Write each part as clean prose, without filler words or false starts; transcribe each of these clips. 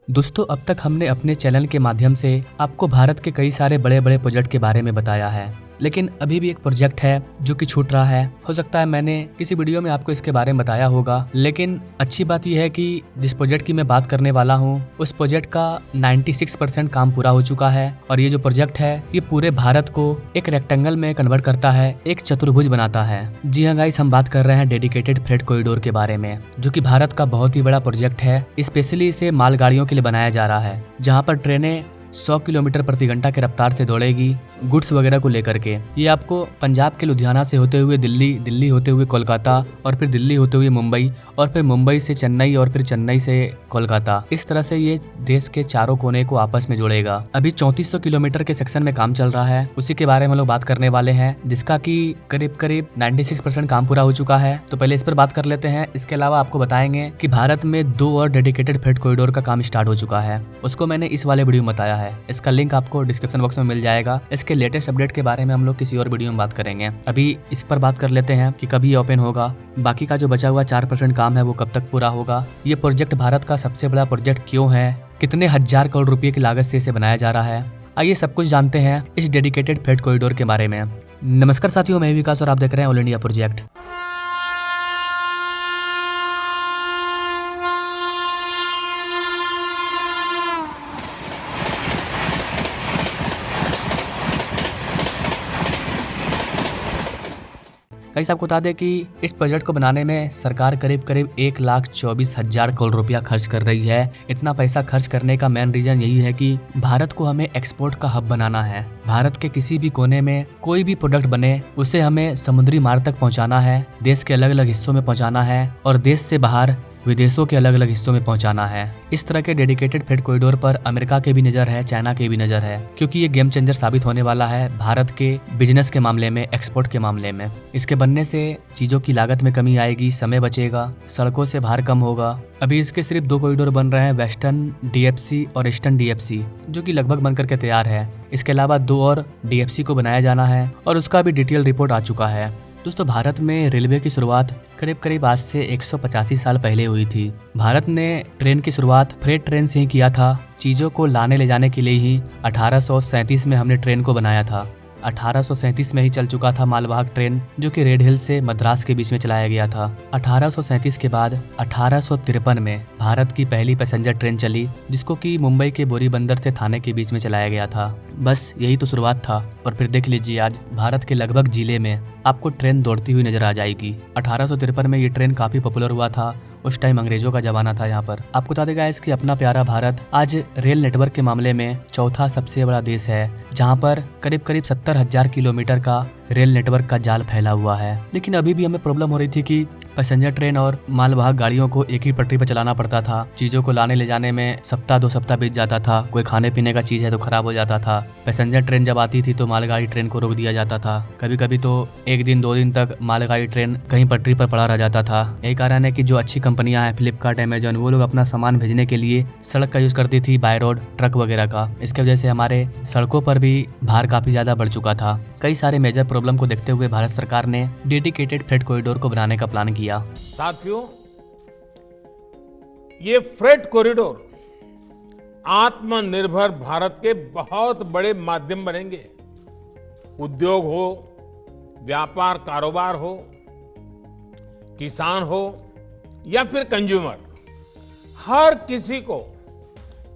दोस्तों, अब तक हमने अपने चैनल के माध्यम से आपको भारत के कई सारे बड़े बड़े प्रोजेक्ट के बारे में बताया है, लेकिन अभी भी एक प्रोजेक्ट है जो कि छूट रहा है। हो सकता है मैंने किसी वीडियो में आपको इसके बारे में बताया होगा, लेकिन अच्छी बात यह है कि जिस प्रोजेक्ट की मैं बात करने वाला हूँ उस प्रोजेक्ट का 96% काम पूरा हो चुका है। और ये जो प्रोजेक्ट है ये पूरे भारत को एक रेक्टेंगल में कन्वर्ट करता है, एक चतुर्भुज बनाता है। जी हाँ गाइस, हम बात कर रहे हैं डेडिकेटेड फ्रेट कॉरिडोर के बारे में, जो कि भारत का बहुत ही बड़ा प्रोजेक्ट है। स्पेशली इसे मालगाड़ियों के लिए बनाया जा रहा है, जहाँ पर ट्रेनें 100 किलोमीटर प्रति घंटा के रफ्तार से दौड़ेगी गुड्स वगैरह को लेकर के। ये आपको पंजाब के लुधियाना से होते हुए दिल्ली, दिल्ली होते हुए कोलकाता, और फिर दिल्ली होते हुए मुंबई, और फिर मुंबई से चेन्नई, और फिर चेन्नई से कोलकाता, इस तरह से ये देश के चारों कोने को आपस में जोड़ेगा। अभी 3400 किलोमीटर के सेक्शन में काम चल रहा है, उसी के बारे में हम लोग बात करने वाले हैं, जिसका कि करीब करीब 96% काम पूरा हो चुका है। तो पहले इस पर बात कर लेते हैं। इसके अलावा आपको बताएंगे कि भारत में 2 और डेडिकेटेड फ्रेट कॉरिडोर का काम स्टार्ट हो चुका है, उसको मैंने इस वाले वीडियो में बताया है। इसका लिंक आपको डिस्क्रिप्शन बॉक्स में मिल जाएगा। इसके लेटेस्ट अपडेट के बारे में हम लोग किसी और वीडियो में बात करेंगे। अभी इस पर बात कर लेते हैं कि कभी ये ओपन होगा, बाकी का जो बचा हुआ 4% काम है वो कब तक पूरा होगा, ये प्रोजेक्ट भारत का सबसे बड़ा प्रोजेक्ट क्यों है, कितने हजार करोड़ रुपए की लागत से इसे बनाया जा रहा है। आइए सब कुछ जानते हैं इस डेडिकेटेड फ्रेट कॉरिडोर के बारे में। नमस्कार साथियों, मैं विकास और आप देख रहे हैं ऑल इंडिया प्रोजेक्ट। गाइस, आपको बता दें कि इस प्रोजेक्ट को बनाने में सरकार करीब करीब 1,24,000 करोड़ रुपया खर्च कर रही है। इतना पैसा खर्च करने का मेन रीजन यही है कि भारत को हमें एक्सपोर्ट का हब बनाना है। भारत के किसी भी कोने में कोई भी प्रोडक्ट बने उसे हमें समुद्री मार्ग तक पहुंचाना है, देश के अलग अलग हिस्सों में पहुंचाना है, और देश से बाहर विदेशों के अलग अलग हिस्सों में पहुंचाना है। इस तरह के डेडिकेटेड फ्रेट कॉरिडोर पर अमेरिका की भी नजर है, चाइना की भी नजर है, क्योंकि ये गेम चेंजर साबित होने वाला है भारत के बिजनेस के मामले में, एक्सपोर्ट के मामले में। इसके बनने से चीजों की लागत में कमी आएगी, समय बचेगा, सड़कों से भार कम होगा। अभी इसके सिर्फ 2 कॉरिडोर बन रहे हैं, वेस्टर्न डीएफसी और ईस्टर्न डीएफसी, जो कि लगभग बनकर के तैयार है। इसके अलावा 2 और डीएफसी को बनाया जाना है और उसका भी डिटेल रिपोर्ट आ चुका है। दोस्तों, भारत में रेलवे की शुरुआत करीब करीब आज से 185 साल पहले हुई थी। भारत ने ट्रेन की शुरुआत फ्रेट ट्रेन से ही किया था। चीज़ों को लाने ले जाने के लिए ही 1837 में हमने ट्रेन को बनाया था। 1837 में ही चल चुका था मालवाहक ट्रेन, जो कि रेड हिल से मद्रास के बीच में चलाया गया था। 1837 के बाद 1853 में भारत की पहली पैसेंजर ट्रेन चली, जिसको कि मुंबई के बोरीबंदर से थाने के बीच में चलाया गया था। बस यही तो शुरुआत था, और फिर देख लीजिए आज भारत के लगभग जिले में आपको ट्रेन दौड़ती हुई नजर आ जाएगी। 1853 में ये ट्रेन काफी पॉपुलर हुआ था। उस टाइम अंग्रेजों का जमाना था यहाँ पर। आपको बता देगा इसकी अपना प्यारा भारत आज रेल नेटवर्क के मामले में चौथा सबसे बड़ा देश है, जहाँ पर करीब करीब 70,000 किलोमीटर का रेल नेटवर्क का जाल फैला हुआ है। लेकिन अभी भी हमें प्रॉब्लम हो रही थी कि पैसेंजर ट्रेन और मालवाहक गाड़ियों को एक ही पटरी पर चलाना पड़ता था। चीजों को लाने ले जाने में सप्ताह 2 सप्ताह बीत जाता था। कोई खाने पीने का चीज है तो खराब हो जाता था। पैसेंजर ट्रेन जब आती थी तो मालगाड़ी ट्रेन को रोक दिया जाता था। कभी कभी तो 1 दिन 2 दिन तक मालगाड़ी ट्रेन कहीं पटरी पर पड़ा रह जाता था। यही कारण है कि जो अच्छी कंपनियां हैं, फ्लिपकार्ट, अमेजॉन, वो लोग अपना सामान भेजने के लिए सड़क का यूज करती थी, बाय रोड, ट्रक वगैरह का। इसके वजह से हमारे सड़कों पर भी भार काफी ज्यादा बढ़ चुका था। कई सारे मेजर प्रॉब्लम को देखते हुए भारत सरकार ने डेडिकेटेड फ्रेट कॉरिडोर को बनाने का प्लान किया। साथियों, ये फ्रेट कॉरिडोर आत्मनिर्भर भारत के बहुत बड़े माध्यम बनेंगे। उद्योग हो, व्यापार कारोबार हो, किसान हो या फिर कंज्यूमर, हर किसी को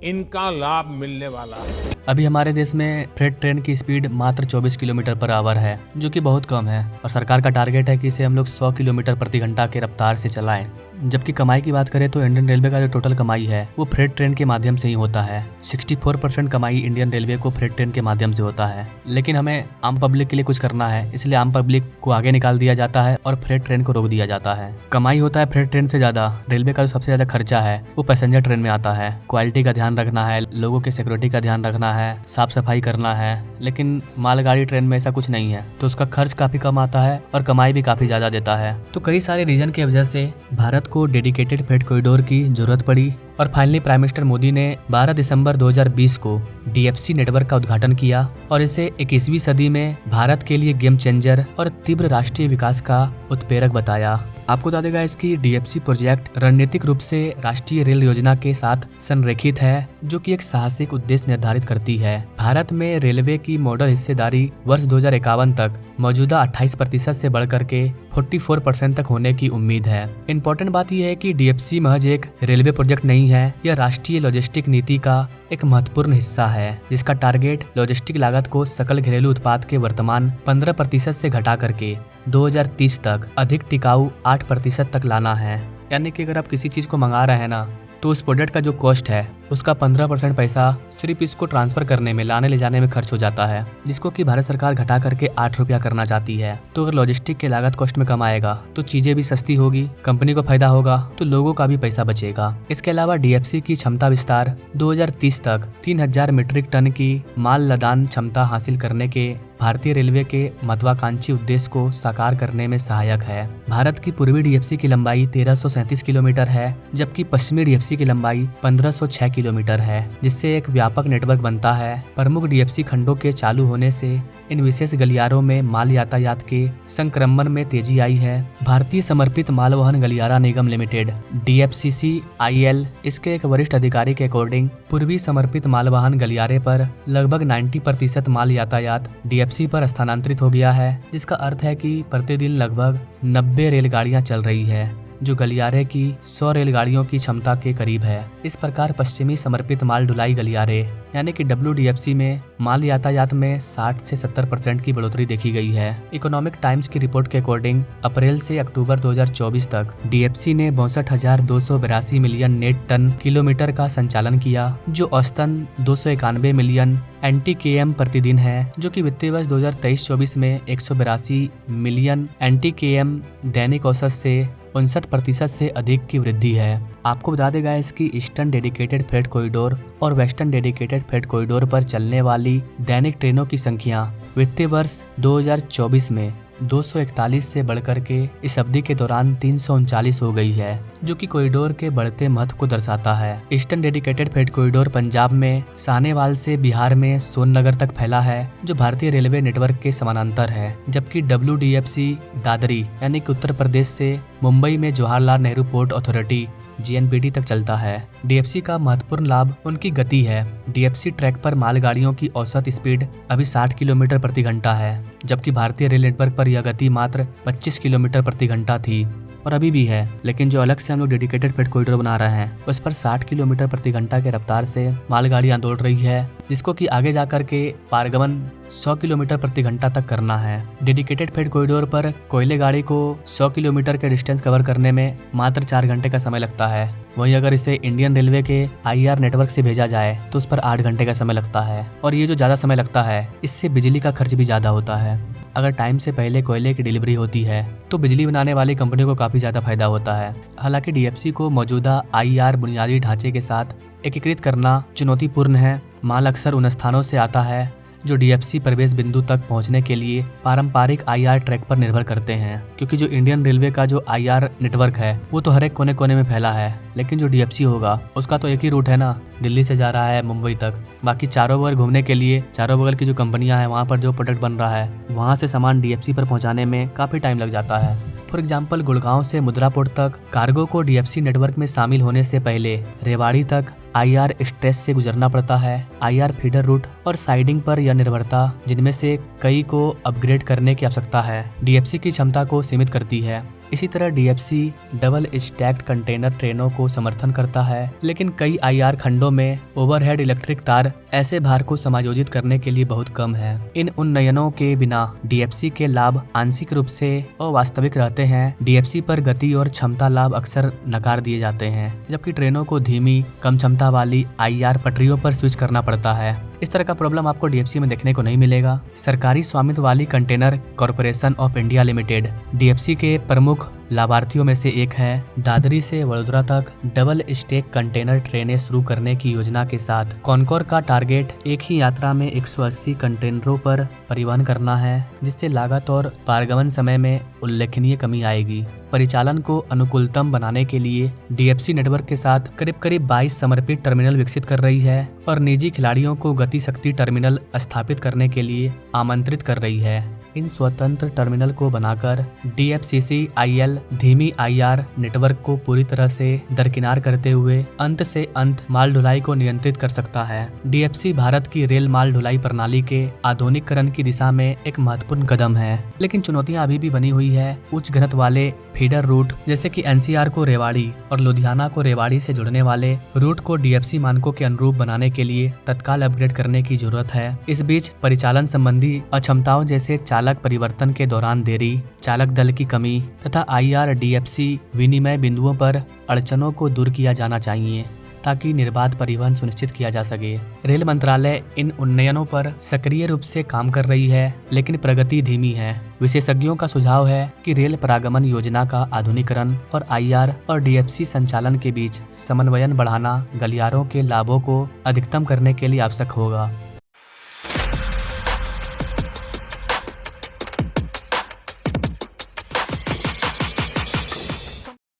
इनका लाभ मिलने वाला है। अभी हमारे देश में फ्रेट ट्रेन की स्पीड मात्र 24 किलोमीटर पर आवर है, जो कि बहुत कम है, और सरकार का टारगेट है कि इसे हम लोग 100 किलोमीटर प्रति घंटा के रफ्तार से चलाएं। जबकि कमाई की बात करें तो इंडियन रेलवे का जो टोटल कमाई है वो फ्रेट ट्रेन के माध्यम से ही होता है। 64% कमाई इंडियन रेलवे को फ्रेट ट्रेन के माध्यम से होता है। लेकिन हमें आम पब्लिक के लिए कुछ करना है, इसलिए आम पब्लिक को आगे निकाल दिया जाता है और फ्रेट ट्रेन को रोक दिया जाता है। कमाई होता है फ्रेट ट्रेन से ज्यादा। रेलवे का जो सबसे ज्यादा खर्चा है वो पैसेंजर ट्रेन में आता है। क्वालिटी का ध्यान रखना है, लोगों की सिक्योरिटी का ध्यान रखना है, साफ सफाई करना है। लेकिन मालगाड़ी ट्रेन में ऐसा कुछ नहीं है, तो उसका खर्च काफी कम आता है और कमाई भी काफी ज्यादा देता है। तो कई सारे रीजन की वजह से भारत को डेडिकेटेड फ्रेट कॉरिडोर की जरूरत पड़ी, और फाइनली प्राइम मिनिस्टर मोदी ने 12 दिसंबर 2020 को डीएफसी नेटवर्क का उद्घाटन किया और इसे 21वीं सदी में भारत के लिए गेम चेंजर और तीव्र राष्ट्रीय विकास का उत्प्रेरक बताया। आपको बता देगा इसकी डीएफसी प्रोजेक्ट रणनीतिक रूप से राष्ट्रीय रेल योजना के साथ संरेखित है, जो कि एक साहसिक उद्देश्य निर्धारित करती है। भारत में रेलवे की मॉडल हिस्सेदारी वर्ष 2051 तक मौजूदा 28% से बढ़कर के 44% तक होने की उम्मीद है। इम्पोर्टेंट बात यह है कि डीएफसी महज एक रेलवे प्रोजेक्ट नहीं है, यह राष्ट्रीय लॉजिस्टिक नीति का एक महत्वपूर्ण हिस्सा है, जिसका टारगेट लॉजिस्टिक लागत को सकल घरेलू उत्पाद के वर्तमान 15% से घटा करके 2030 तक अधिक टिकाऊ 8% तक लाना है। यानी कि अगर आप किसी चीज को मंगा रहे हैं ना, तो उस प्रोडक्ट का जो कॉस्ट है उसका 15% पैसा सिर्फ इसको ट्रांसफर करने में, लाने ले जाने में खर्च हो जाता है, जिसको कि भारत सरकार घटा करके 8 रुपया करना चाहती है। तो अगर लॉजिस्टिक के लागत कॉस्ट में कम आएगा तो चीजें भी सस्ती होगी, कंपनी को फायदा होगा, तो लोगों का भी पैसा बचेगा। इसके अलावा डीएफसी की क्षमता विस्तार 2030 तक 3000 मीट्रिक टन की माल लदान क्षमता हासिल करने के भारतीय रेलवे के महत्वाकांक्षी उद्देश्य को साकार करने में सहायक है। भारत की पूर्वी डीएफसी की लंबाई 1337 किलोमीटर है, जबकि पश्चिमी डीएफसी की लंबाई 1506 किलोमीटर है, जिससे एक व्यापक नेटवर्क बनता है। प्रमुख डीएफसी खंडों के चालू होने से इन विशेष गलियारों में माल यातायात के संक्रमण में तेजी आई है। भारतीय समर्पित मालवहन गलियारा निगम लिमिटेड DFCCIL इसके एक वरिष्ठ अधिकारी के अकॉर्डिंग पूर्वी समर्पित मालवहन गलियारे पर लगभग 90% माल यातायात डीएफसी पर स्थानांतरित हो गया है, जिसका अर्थ है कि प्रतिदिन लगभग 90 रेलगाड़ियां चल रही है, जो गलियारे की 100 रेलगाड़ियों की क्षमता के करीब है। इस प्रकार पश्चिमी समर्पित माल ढुलाई गलियारे यानी कि WDFC में माल यातायात में 60 से 70% की बढ़ोतरी देखी गई है। इकोनॉमिक टाइम्स की रिपोर्ट के अकॉर्डिंग अप्रैल से अक्टूबर 2024 तक डीएफसी ने 62,282 मिलियन नेट टन किलोमीटर का संचालन किया, जो औसतन 291 मिलियन NTKM प्रतिदिन है, जो कि वित्तीय वर्ष 2023-24 में 182 मिलियन NTKM दैनिक औसत से 59% से अधिक की वृद्धि है। आपको बता देगा इसकी ईस्टर्न डेडिकेटेड फ्रेट कॉरिडोर और वेस्टर्न डेडिकेटेड फ्रेट कॉरिडोर पर चलने वाली दैनिक ट्रेनों की संख्या वित्तीय वर्ष 2024 में 241 से बढ़कर के इस अवधि के दौरान 339 हो गई है, जो कि कॉरिडोर के बढ़ते महत्व को दर्शाता है। Eastern dedicated freight corridor Punjab में सानेवाल से बिहार में सोननगर तक फैला है, जो भारतीय रेलवे नेटवर्क के समानांतर है, जबकि WDFC दादरी यानी कि उत्तर प्रदेश से मुंबई में Jawaharlal Nehru port authority GNPT तक चलता है। डीएफसी का महत्वपूर्ण लाभ उनकी गति है। डीएफसी ट्रैक पर मालगाड़ियों की औसत स्पीड अभी 60 किलोमीटर प्रति घंटा है, जबकि भारतीय रेल नेटवर्क पर यह गति मात्र 25 किलोमीटर प्रति घंटा थी और अभी भी है। लेकिन जो अलग से हम लोग डेडिकेटेड फ्रेट कॉरिडोर बना रहे हैं, उस पर 60 किलोमीटर प्रति घंटा के रफ्तार से मालगाड़ियां दौड़ रही है, जिसको कि आगे जाकर के पारगमन 100 किलोमीटर प्रति घंटा तक करना है। डेडिकेटेड फ्रेट कॉरिडोर पर कोयले गाड़ी को 100 किलोमीटर के डिस्टेंस कवर करने में मात्र 4 घंटे का समय लगता है। वहीं अगर इसे इंडियन रेलवे के IR नेटवर्क से भेजा जाए तो उस पर 8 घंटे का समय लगता है। और ये जो ज्यादा समय लगता है, इससे बिजली का खर्च भी ज्यादा होता है। अगर टाइम से पहले कोयले की डिलीवरी होती है तो बिजली बनाने वाली कंपनियों को काफी ज्यादा फायदा होता है। हालांकि डीएफसी को मौजूदा IR बुनियादी ढांचे के साथ एकीकृत करना चुनौतीपूर्ण है। माल अक्सर उन स्थानों से आता है जो डीएफसी प्रवेश बिंदु तक पहुंचने के लिए पारंपरिक IR ट्रैक पर निर्भर करते हैं, क्योंकि जो इंडियन रेलवे का जो IR नेटवर्क है वो तो हर एक कोने कोने में फैला है, लेकिन जो डीएफसी होगा उसका तो एक ही रूट है ना, दिल्ली से जा रहा है मुंबई तक। बाकी चारों बगल घूमने के लिए चारों बगल की जो कंपनियां हैं वहाँ पर जो प्रोडक्ट बन रहा है, वहाँ से सामान डीएफसी पर पहुँचाने में काफी टाइम लग जाता है। फॉर एग्जाम्पल गुड़गांव से मुद्रा पोर्ट तक कार्गो को डीएफसी नेटवर्क में शामिल होने से पहले रेवाड़ी तक IR स्ट्रेस से गुजरना पड़ता है। IR फीडर रूट और साइडिंग पर यह निर्भरता, जिनमें से कई को अपग्रेड करने की आवश्यकता है, डीएफसी की क्षमता को सीमित करती है। इसी तरह डीएफसी डबल स्टैक्ड कंटेनर ट्रेनों को समर्थन करता है, लेकिन कई IR खंडों में ओवरहेड इलेक्ट्रिक तार ऐसे भार को समायोजित करने के लिए बहुत कम है। इन उन्नयनों के बिना डीएफसी के लाभ आंशिक रूप से अवास्तविक रहते हैं। डीएफसी पर गति और क्षमता लाभ अक्सर नकार दिए जाते हैं, जबकि ट्रेनों को धीमी कम क्षमता वाली IR पटरियों पर स्विच करना पड़ता है। इस तरह का प्रॉब्लम आपको डीएफसी में देखने को नहीं मिलेगा। सरकारी स्वामित्व वाली container corporation of India limited DFC के प्रमुख लाभार्थियों में से एक है। दादरी से वडोदरा तक डबल स्टेक कंटेनर ट्रेनें शुरू करने की योजना के साथ कॉनकोर का टारगेट एक ही यात्रा में 180 कंटेनरों पर परिवहन करना है, जिससे लागत और पारगमन समय में उल्लेखनीय कमी आएगी। परिचालन को अनुकूलतम बनाने के लिए डीएफसी नेटवर्क के साथ करीब 22 समर्पित टर्मिनल विकसित कर रही है और निजी खिलाड़ियों को गति शक्ति टर्मिनल स्थापित करने के लिए आमंत्रित कर रही है। इन स्वतंत्र टर्मिनल को बनाकर DFCC IL धीमी IR नेटवर्क को पूरी तरह से दरकिनार करते हुए अंत से अंत माल ढुलाई को नियंत्रित कर सकता है। DFC भारत की रेल माल ढुलाई प्रणाली के आधुनिकीकरण की दिशा में एक महत्वपूर्ण कदम है, लेकिन चुनौतियां अभी भी बनी हुई है। उच्च घनत्व वाले फीडर रूट जैसे कि NCR को रेवाड़ी और लुधियाना को रेवाड़ी से जुड़ने वाले रूट को DFC मानकों के अनुरूप बनाने के लिए तत्काल अपग्रेड करने की जरूरत है। इस बीच परिचालन संबंधी अक्षमताओं जैसे चालक परिवर्तन के दौरान देरी, चालक दल की कमी तथा IR DFC विनिमय बिंदुओं पर अड़चनों को दूर किया जाना चाहिए ताकि निर्बाध परिवहन सुनिश्चित किया जा सके। रेल मंत्रालय इन उन्नयनों पर सक्रिय रूप से काम कर रही है, लेकिन प्रगति धीमी है। विशेषज्ञों का सुझाव है कि रेल परागमन योजना का आधुनिकीकरण और IR और DFC संचालन के बीच समन्वयन बढ़ाना गलियारों के लाभों को अधिकतम करने के लिए आवश्यक होगा।